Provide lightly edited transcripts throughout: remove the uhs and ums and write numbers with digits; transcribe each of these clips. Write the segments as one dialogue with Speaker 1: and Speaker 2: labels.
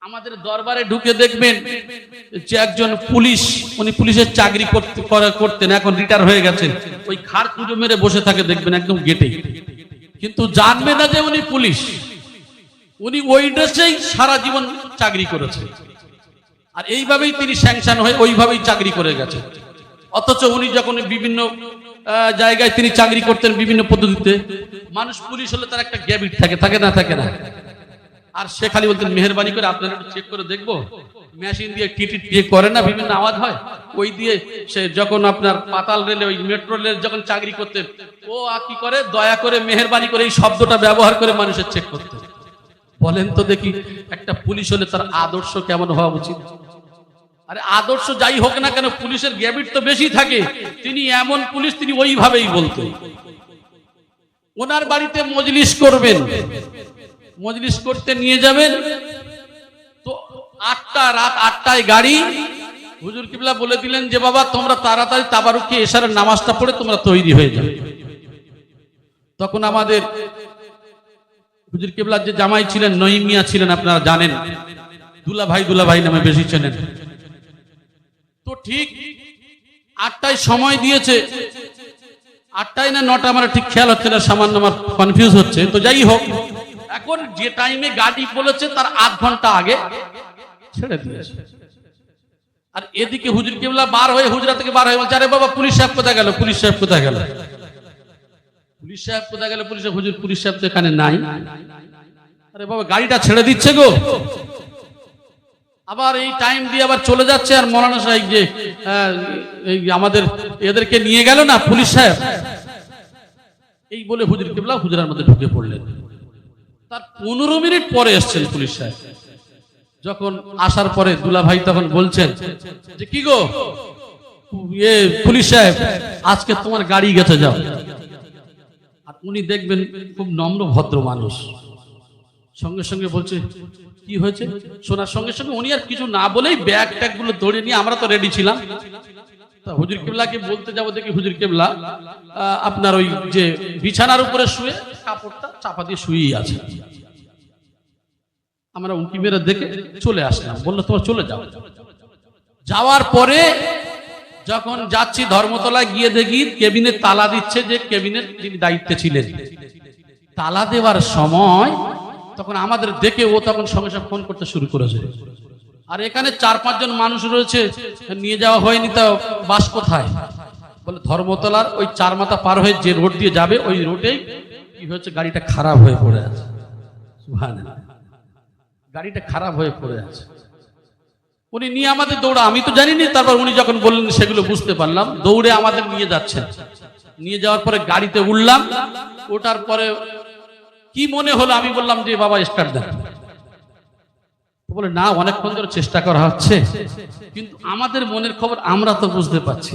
Speaker 1: আমাদের দরবারে ঢুকে দেখবেন যে একজন পুলিশ, উনি পুলিশের চাকরি করতেন, এখন রিটায়ার হয়ে গেছেন, ওই খাড় কুজো মেরে বসে থাকে দেখবেন একদম গেটে, কিন্তু জানবে না যে উনি পুলিশ। উনি ওই ড্রেসেই সারা জীবন চাকরি করেছে, আর এইভাবেই তিনি স্যাংশন হয়ে ওইভাবেই চাকরি করে গেছে। অথচ উনি যখন বিভিন্ন জায়গায় তিনি চাকরি করতেন বিভিন্ন পদ্ধতিতে, মানুষ পুলিশ হলে তার একটা গ্যাবিট থাকে না, আর সে খালি বলতেন মেহেরবানি করে আপনারা একটু চেক করে দেখবো, মেশিন দিয়ে টিটিট দিয়ে করে না, বিভিন্ন আওয়াজ হয়, ওই দিয়ে সে যখন আপনার পাতাল রেলে ওই মেট্রো রেলে যখন চাকরি করতেন, ও কি করে দয়া করে মেহেরবানি করে এই শব্দটা ব্যবহার করে মানুষের চেক করতে। বলেন তো দেখি, একটা পুলিশ হলে তার আদর্শ কেমন হওয়া উচিত? আরে আদর্শ যাই হোক না কেন, পুলিশের গ্যাবিট তো বেশি থাকে। তিনি এমন পুলিশ, তিনি ওইভাবেই বলতেন। ওনার বাড়িতে মজলিস করবেন, মজলিস করতে নিয়ে যাবেন তো রাত 8টায় গাড়ি। হুজুর কিবলা বলে দিলেন যে বাবা তোমরা তাড়াতাড়ি তাবারুকে এশারের নামাজটা পড়ে তোমরা তৈরি হয়ে যাবে। তখন আমাদের হুজুর কিবলার যে জামাই ছিলেন, নঈম মিয়া ছিলেন, আপনারা জানেন, দুলা ভাই নামে বেশি চেনেন। তো ঠিক 8টায় সময় দিয়েছে, 8টায় না 9টা আমার ঠিক খেয়াল হচ্ছে না, সামান্য আমার কনফিউজ হচ্ছে। তো যাই হোক, এখন যে টাইমে গাড়ি বলেছে তার আধ ঘন্টা আগে ছেড়ে দিয়েছে। আর এদিকে হুজুর কিবলা হুজরা থেকে বার হয়ে বলছে, আরে বাবা পুলিশ সাহেব কোথায় গেল, পুলিশ সাহেব কোথায় গেল, পুলিশ সাহেব কোথায় গেল, হুজুর পুলিশ সাহেব তো এখানে নাই। আরে বাবা গাড়িটা ছেড়ে দিচ্ছে গো। আবার এই টাইম দিয়ে আবার চলে যাচ্ছে, আর মৌলানা সাহেব যে আমাদের এদেরকে নিয়ে গেল না পুলিশ সাহেব, এই বলে হুজুর কিবলা হুজরার মধ্যে ঢুকে পড়লেন। তার 15 মিনিট পরে এসছেন পুলিশ সাহেব। যখন আসার পরে দুলা ভাই তখন বলছেন যে কি গো পুলিশ সাহেব, আজকে তোমার গাড়ি গেছে, যাও। আর উনি দেখবেন খুব নম্র ভদ্র মানুষ, সঙ্গে সঙ্গে বলছে কি হয়েছে। শোনার সঙ্গে সঙ্গে উনি আর কিছু না বলেই ব্যাগ ট্যাগ গুলো ধরে নিয়ে, আমরা তো রেডি ছিলাম, হুজুর কিবলাকে বলতে যাবো, দেখি হুজুর কিবলা আপনার ওই যে বিছানার উপরে শুয়ে কাপড়টা চাপা দিয়ে শুয়েই আছে। আমরা উঁকি মেরে দেখে চলে আসলাম, বললো তোমার চলে যাও। যাওয়ার পরে যখন যাচ্ছি ধর্মতলায় গিয়ে দেখি কেবিনে তালা দিচ্ছে, যে কেবিনের যিনি দায়িত্বে ছিলেন। তালা দেওয়ার সময় তখন আমাদের দেখে ও তখন সঙ্গে সঙ্গে ফোন করতে শুরু করেছে, আর এখানে 4-5 জন মানুষ রয়েছে, নিয়ে যাওয়া হয়নি, তা বাস কোথায়? বলে ধর্মতলার ওই 4 মাথা পার হয়ে যে রোড দিয়ে যাবে ওই রোডেই কি হচ্ছে, গাড়িটা খারাপ হয়ে পড়ে আছে। সুবহানাল্লাহ, গাড়িটা খারাপ হয়ে পড়ে আছে। উনি নিয়ে আমাদের দৌড়া, আমি তো জানিনি, তারপর উনি যখন বললেন সেগুলো বুঝতে পারলাম, দৌড়ে আমাদের নিয়ে যাচ্ছেন। নিয়ে যাওয়ার পরে গাড়িতে উঠলাম, ওঠার পরে কি মনে হলো, আমি বললাম যে বাবা স্টার্ট দেন। বলে না, অনেকক্ষণ ধরে চেষ্টা করা হচ্ছে, কিন্তু আমাদের মনের খবর আমরা তো বুঝতে পারছি।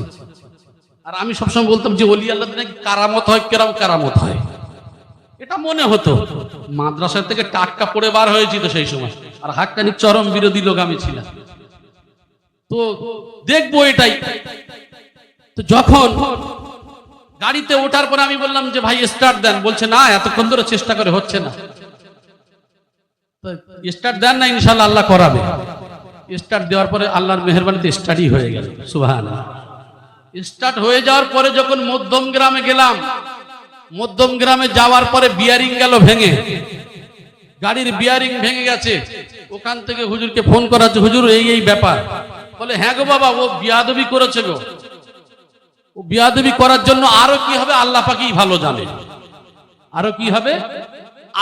Speaker 1: আর আমি সবসময় বলতাম যে ওলি আল্লাহ নাকি কারামত হয়, কেরাম কারামত হয়, এটা মনে হতো। মাদ্রাসা থেকে টাটকা পড়ে বার হয়েছি তো সেই সময়, আর হাক্কানি চরম বিরোধী লোক আমি ছিলাম, তো দেখবো এটাই। তো যখন গাড়িতে ওঠার পরে আমি বললাম যে ভাই স্টার্ট দেন, বলছে না এতক্ষণ ধরে চেষ্টা করে হচ্ছে না। স্টার্ট দেন না, ইনশাআল্লাহ আল্লাহ করাবে। স্টার্ট দেওয়ার পরে আল্লাহর মেহেরবানিতে স্টার্টই হয়ে গেল। সুবহানাল্লাহ। স্টার্ট হয়ে যাওয়ার পরে যখন মধ্যম গ্রামে গেলাম, মধ্যম গ্রামে যাওয়ার পরে বিয়ারিং গেল ভেঙে, গাড়ির বিয়ারিং ভেঙে গেছে। ওখান থেকে হুজুরকে ফোন করা হচ্ছে, হুজুর এই ব্যাপার। বলে হ্যাঁ গো বাবা, ও বিয়াদবি করেছে গো, ও বিয়াদবি করার জন্য আরো কি হবে আল্লাহ পাকই ভালো জানে, আরো কি হবে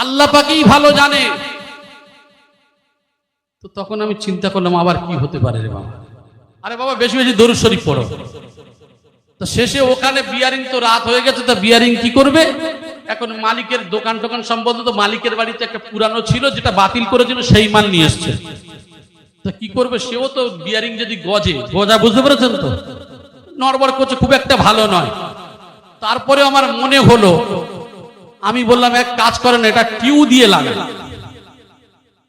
Speaker 1: আল্লাহ পাকই ভালো জানে। তো তখন আমি চিন্তা করলাম আবার কি হতে পারে রে বাবা। আরে বাবা বেশি বেশি দরুদ শরীফ পড়ো। তো শেষে ওখানে বিয়ারিং তো রাত হয়ে গেছে, তো বিয়ারিং কি করবে, এখন মালিকের দোকান টোকান সম্বন্ধে, তো মালিকের বাড়িতে একটা পুরানো ছিল যেটা বাতিল করেছিল, সেই মাল নিয়ে এসছে। তো কি করবে, সেও তো বিয়ারিং যদি গজা বুঝতে পেরেছেন তো, নড়বড় করছে, খুব একটা ভালো নয়। তারপরে আমার মনে হলো, আমি বললাম এক কাজ করেন, এটা টিউ দিয়ে লাগান,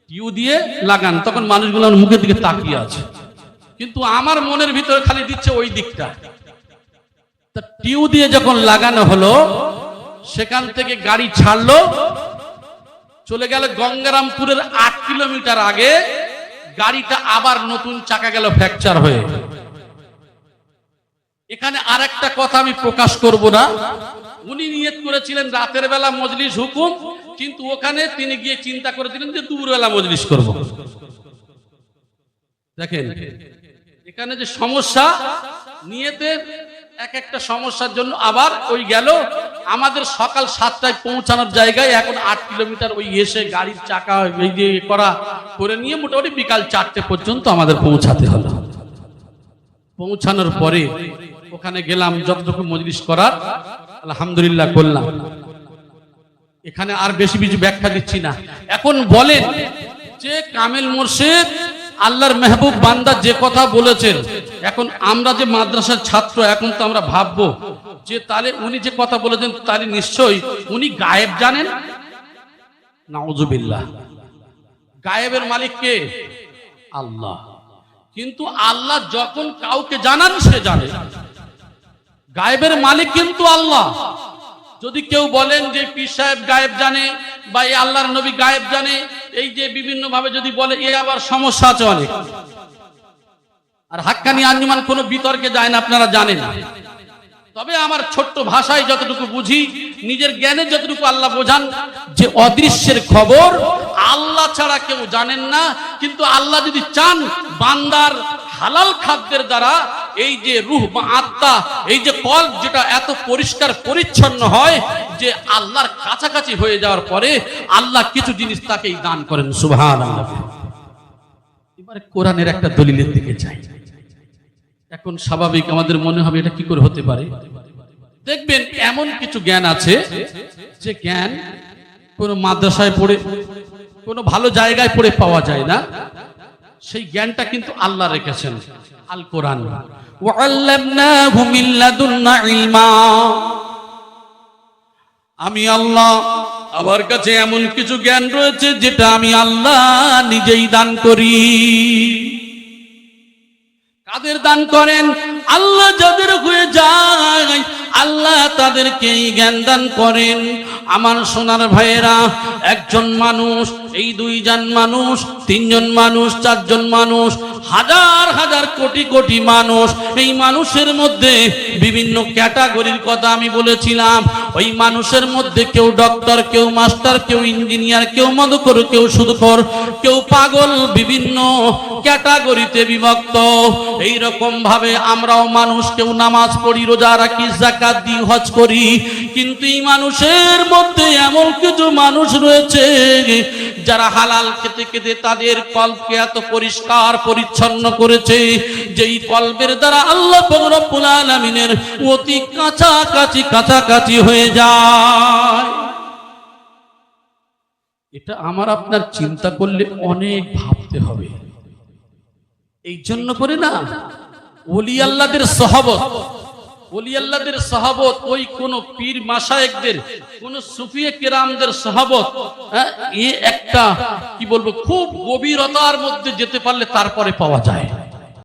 Speaker 1: টিউ দিয়ে লাগান। তখন মানুষগুলো আমার মুখের দিকে তাকিয়ে আছে, কিন্তু আমার মনের ভিতরে খালি দিচ্ছে ওই দিকটা। তা টিউ দিয়ে যখন লাগানো হলো, সেখান থেকে গাড়ি ছাড়লো, চলে গেল গঙ্গারামপুরের 8 কিলোমিটার আগে গাড়িটা আবার নতুন চাকা গেল ফ্র্যাকচার হয়ে। এখানে আরেকটা কথা আমি প্রকাশ করব না, উনি নিয়ত করেছিলেন রাতের বেলা মজলিস হুকুম, কিন্তু ওখানে তিনি গিয়ে চিন্তা করেছিলেন যে দুপুরবেলা মজলিস করব। দেখেন এখানে যে সমস্যা, নিয়তের এক একটা সমস্যার জন্য আবার ওই গেল। আমাদের সকাল 7টায় পৌঁছানোর জায়গায় এখন 8 কিলোমিটার ওই এসে গাড়ির চাকা এই যে করে নিয়ে মোটামুটি বিকাল 4টে পর্যন্ত আমাদের পৌঁছাতে হলো। পৌঁছানোর পরে ওখানে গেলাম, যতটুকু মজলিস করার আলহামদুলিল্লাহ করলাম। এখানে আর বেশি বেশি ব্যাখ্যা দিচ্ছি না। এখন বলেন যে কামেল মুর্শিদ আল্লাহর মেহবুব বান্দা যে কথা বলেছেন, এখন আমরা যে মাদ্রাসার ছাত্র, এখন তো আমরা ভাববো যে তাহলে উনি যে কথা বলেছেন তাহলে নিশ্চয়ই উনি গায়েব জানেন। নাউজুবিল্লাহ। গায়েবের মালিক কে? আল্লাহ। কিন্তু আল্লাহ যখন কাউকে জানান সে জানে, গায়েবের মালিক কিন্তু আল্লাহ। যদি কেউ বলেন যে পীর সাহেব গায়েব জানে বা এই আল্লাহর নবী গায়েব জানে, এই যে বিভিন্ন ভাবে যদি বলে, এ আবার সমস্যা আছে অনেক। আর হাক্কানি আঞ্জুমান কোনো বিতর্কে যায় না, আপনারা জানেন। তবে আমার ছোট্ট ভাষায় যতটুকু বুঝি, নিজের জ্ঞানে যতটুকু আল্লাহ বোঝান, যে অদৃশ্যের খবর আল্লাহ ছাড়া কেউ জানেন না। কিন্তু আল্লাহ যদি চান বান্দার হালাল খাদ্যের দ্বারা এই যে রূহ বা আত্মা, এই যে কল্ব যেটা এত পরিষ্কার পরিচ্ছন্ন হয় যে আল্লাহর কাছাকাছি হয়ে যাওয়ার পরে আল্লাহ কিছু জিনিস তাকেই দান করেন। সুবহানাল্লাহ। এবারে কোরআনের একটা দলিলের দিকে যাই। এখন স্বাভাবিক আমাদের মনে হবে এটা কি করে হতে পারে। দেখবেন এমন কিছু জ্ঞান আছে যে জ্ঞান কোনো মাদ্রাসায় পড়ে, কোনো ভালো জায়গায় পড়ে পাওয়া যায় না। সেই জ্ঞানটা কিন্তু আল্লাহ রেখেছেন আল কোরআন। ওয়াল্লামনাহু মিন লাদুন্না ইলমা। আমি আল্লাহ, আমার কাছে এমন কিছু জ্ঞান রয়েছে যেটা আমি আল্লাহ নিজেই দান করি। কাদের দান করেন? আল্লাহ যাদের হয়ে যায় আল্লাহ তাদেরকে এই জ্ঞান দান করেন। আমার সোনার ভাইয়েরা, একজন মানুষ, এই 2 জন মানুষ, 3 জন মানুষ, 4 জন মানুষ, হাজার হাজার কোটি কোটি মানুষ, এই মানুষের মধ্যে বিভিন্ন ক্যাটাগরির কথা আমি বলেছিলাম। ওই মানুষের মধ্যে কেউ ডক্টর, কেউ মাস্টার, কেউ ইঞ্জিনিয়ার, কেউ মদখোর, কেউ সুদখোর, কেউ পাগল, বিভিন্ন ক্যাটাগরিতে বিভক্ত। এই রকম ভাবে আমরাও মানুষ, কেউ নামাজ পড়ি, রোজা রাখি, যাকাত দিই, হজ করি। কিন্তু এই মানুষের মধ্যে এমন কিছু মানুষ রয়েছে যারা হালাল খেতে খেতে তাদের কলবকে এত পরিষ্কার পরিচ্ছন্ন করেছে যে এই কলবের দ্বারা আল্লাহ পাক রব্বুল আলামিনের অতি কাছাকাছি হয়ে যায়। এটা আমার আপনার চিন্তা করলে অনেক ভাবতে হবে। এই জন্য করে না ওলি আল্লাহদের সহবত, ওলি আল্লাহদের সহবত, ওই কোন পীর মাশায়েখদের, কোন সুফিয়ে কেরামদের সহবত, এ একটা কি বলবো, খুব গভীরতার মধ্যে যেতে পারলে তারপরে পাওয়া যায়।